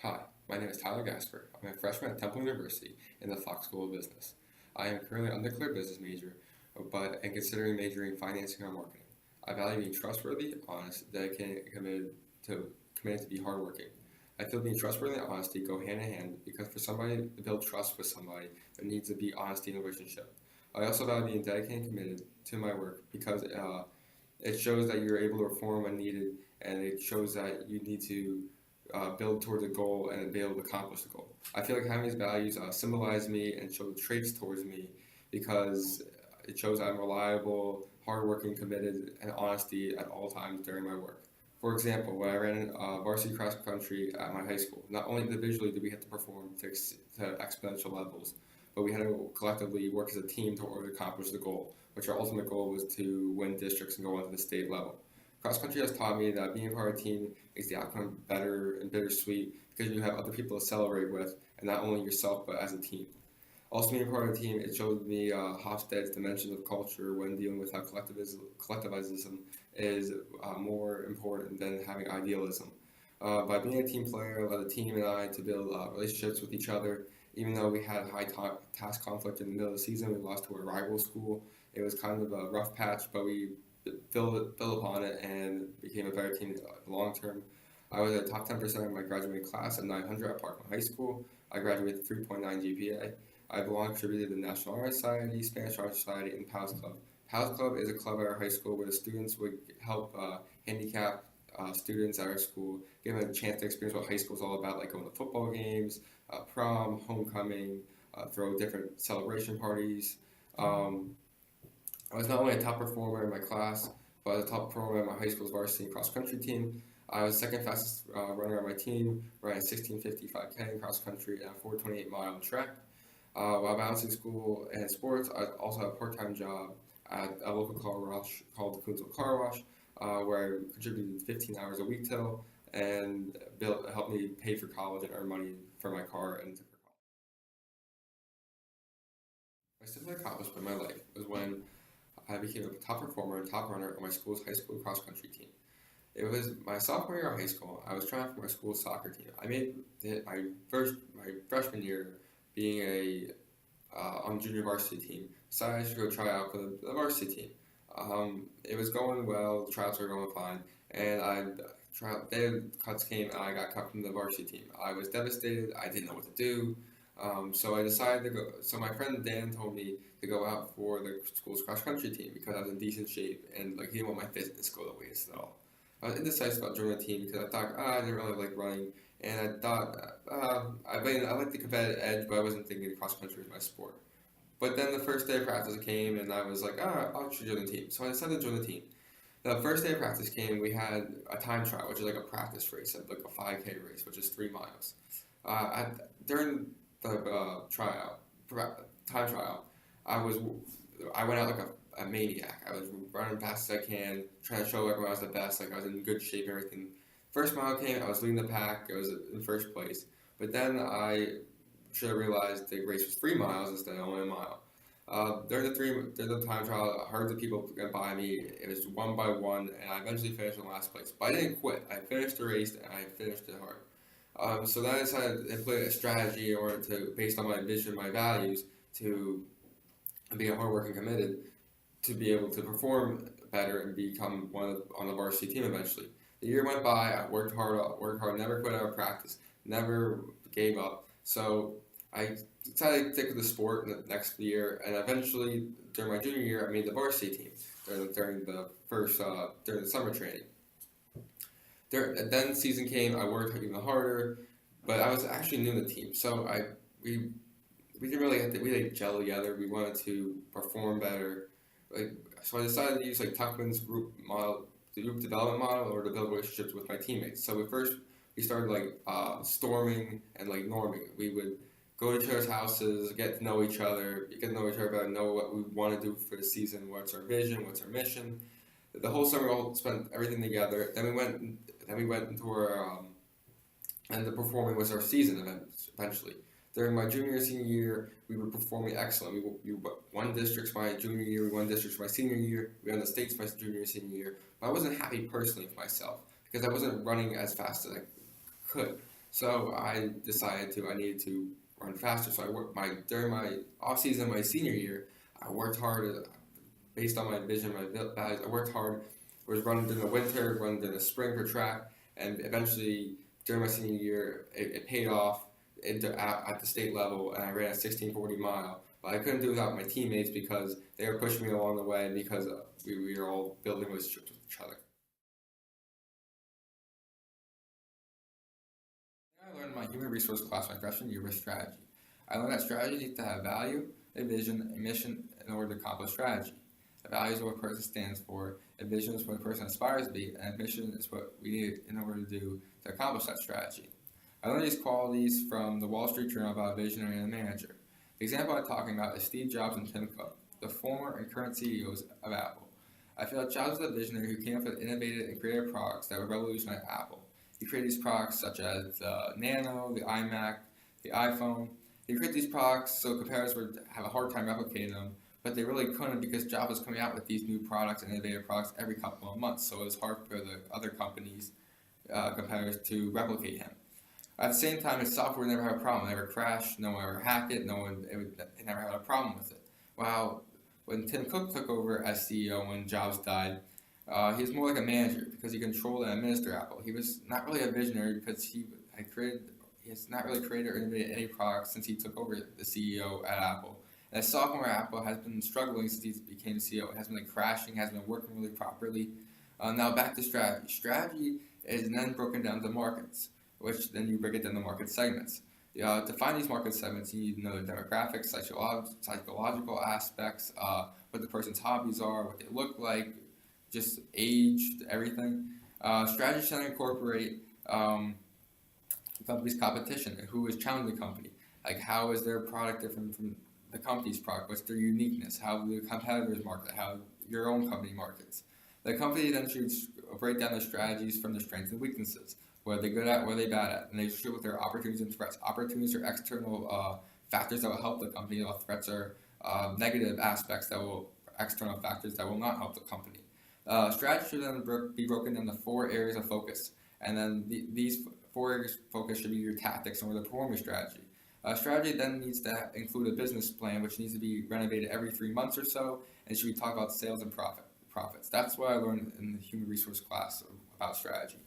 Hi, my name is Tyler Gaspar. I'm a freshman at Temple University in the Fox School of Business. I am currently an undeclared business major, but am considering majoring in financing or marketing. I value being trustworthy, honest, dedicated, and committed to be hardworking. I feel being trustworthy and honesty go hand in hand because for somebody to build trust with somebody, there needs to be honesty in a relationship. I also value being dedicated and committed to my work because it shows that you're able to perform when needed, and it shows that you need to build towards a goal and be able to accomplish the goal. I feel like having these values symbolize me and show traits towards me because it shows I'm reliable, hardworking, committed, and honesty at all times during my work. For example, when I ran varsity cross country at my high school, not only individually did we have to perform to exponential levels, but we had to collectively work as a team to order to accomplish the goal, which our ultimate goal was to win districts and go on to the state level. Cross country has taught me that being part of a team makes the outcome better and bittersweet because you have other people to celebrate with, and not only yourself but as a team. Also, being part of a team, it showed me Hofstede's dimensions of culture when dealing with how collectivism is more important than having idealism. By being a team player, led the team and I to build relationships with each other. Even though we had high task conflict in the middle of the season, we lost to a rival school. It was kind of a rough patch, but we built upon it and became a better team in the long term. I was a top 10% of my graduating class at 900 at Parkland High School. I graduated with 3.9 GPA. I belong contributed to the National Honor Society, Spanish Honor Society, and PALS Club. PALS Club is a club at our high school where the students would help handicapped students at our school, give them a chance to experience what high school is all about, like going to football games, prom, homecoming, throw different celebration parties. Um, I was not only a top performer in my class, but a top performer in my high school's varsity cross country team. I was second fastest runner on my team, ran a 16:55 cross country and a 4:28 track. While balancing school and sports, I also had a part-time job at a local car wash called the Coonsville Car Wash, where I contributed 15 hours a week till and helped me pay for college and earn money for my car and for college. My simple accomplishment in my life was when I became a top performer and top runner on my school's high school cross country team. It was my sophomore year of high school. I was trying for my school's soccer team. I made it my freshman year being on the junior varsity team. Decided I should go try out for the varsity team. It was going well. The tryouts were going fine, and day of cuts came, and I got cut from the varsity team. I was devastated. I didn't know what to do. So I decided to go. So my friend Dan told me to go out for the school's cross country team because I was in decent shape and like he didn't want my fitness to go to waste at all. I was indecisive about joining the team because I thought I didn't really like running, and I thought I liked the competitive edge, but I wasn't thinking cross country was my sport. But then the first day of practice came, and I was like, I should join the team. So I decided to join the team. The first day of practice came, we had a time trial, which is like a practice race, like a 5K race, which is 3 miles. During the time trial, I was I went out like a maniac. I was running fast as I can, trying to show everyone I was the best. Like I was in good shape and everything. First mile came, I was leading the pack. I was in first place. But then I should have realized the race was 3 miles instead of only a mile. During the time trial, hundreds of people went by me. It was one by one, and I eventually finished in last place. But I didn't quit. I finished the race, and I finished it hard. So then I decided to implement a strategy in order to, based on my vision, my values, to be a hardworking, committed, to be able to perform better and become on the varsity team eventually. The year went by. I worked hard, never quit out of practice, never gave up. So I decided to stick with the sport in the next year, and eventually during my junior year, I made the varsity team during the summer training. Then the season came. I worked even harder, but I was actually new to the team, so we we didn't really have to, we like gel together. We wanted to perform better. Like so, I decided to use like Tuckman's group model, the group development model, or to build relationships with my teammates. So we started like storming and like norming. We would go to each other's houses, get to know each other, better, know what we want to do for the season, what's our vision, what's our mission. The whole summer, we all spent everything together. Then we went into our and the performing was our season event eventually. During my junior and senior year, we were performing excellent. We won districts my junior year, we won districts my senior year, we won the states my junior and senior year. But I wasn't happy personally with myself because I wasn't running as fast as I could. So I needed to run faster. So during my off season, my senior year, I worked hard based on my vision, my values. I worked hard, was running during the winter, running during the spring for track, and eventually during my senior year, it paid off at the state level, and I ran a 16:40 mile. But I couldn't do it without my teammates because they were pushing me along the way because we were all building relationships with each other. I learned in my human resource class my freshman year was strategy. I learned that strategy needs to have value, a vision, a mission in order to accomplish strategy. A value is what a person stands for, a vision is what a person aspires to be, and a mission is what we need in order to do to accomplish that strategy. I learned these qualities from the Wall Street Journal about a visionary and a manager. The example I'm talking about is Steve Jobs and Tim Cook, the former and current CEOs of Apple. I feel that Jobs was a visionary who came up with innovative and creative products that would revolutionize Apple. He created these products such as the Nano, the iMac, the iPhone. He created these products so competitors would have a hard time replicating them, but they really couldn't because Jobs was coming out with these new products and innovative products every couple of months, so it was hard for the other companies, competitors, to replicate him. At the same time, his software never had a problem. It never crashed. No one ever hacked it. It never had a problem with it. While when Tim Cook took over as CEO when Jobs died, he was more like a manager because he controlled and administered Apple. He was not really a visionary because he has not really created or innovated any products since he took over the CEO at Apple. And as sophomore at Apple has been struggling since he became CEO. It has been crashing, hasn't been working really properly. Now back to strategy. Strategy is then broken down to markets, which then you break it down to market segments. To find these market segments, you need to know the demographics, psychological aspects, what the person's hobbies are, what they look like, just age, everything. Strategy should incorporate the company's competition and who is challenging the company. Like how is their product different from the company's product? What's their uniqueness? How the competitors market? How your own company markets? The company then should break down their strategies from their strengths and weaknesses. What are they good at? What are they bad at? And they should with their opportunities and threats. Opportunities are external factors that will help the company, while threats are negative aspects external factors that will not help the company. Strategy should then be broken into 4 areas of focus, and then these 4 areas of focus should be your tactics in order to perform your strategy. Strategy then needs to include a business plan, which needs to be renovated every 3 months or so, and should be talk about sales and profits. That's what I learned in the human resource class about strategy.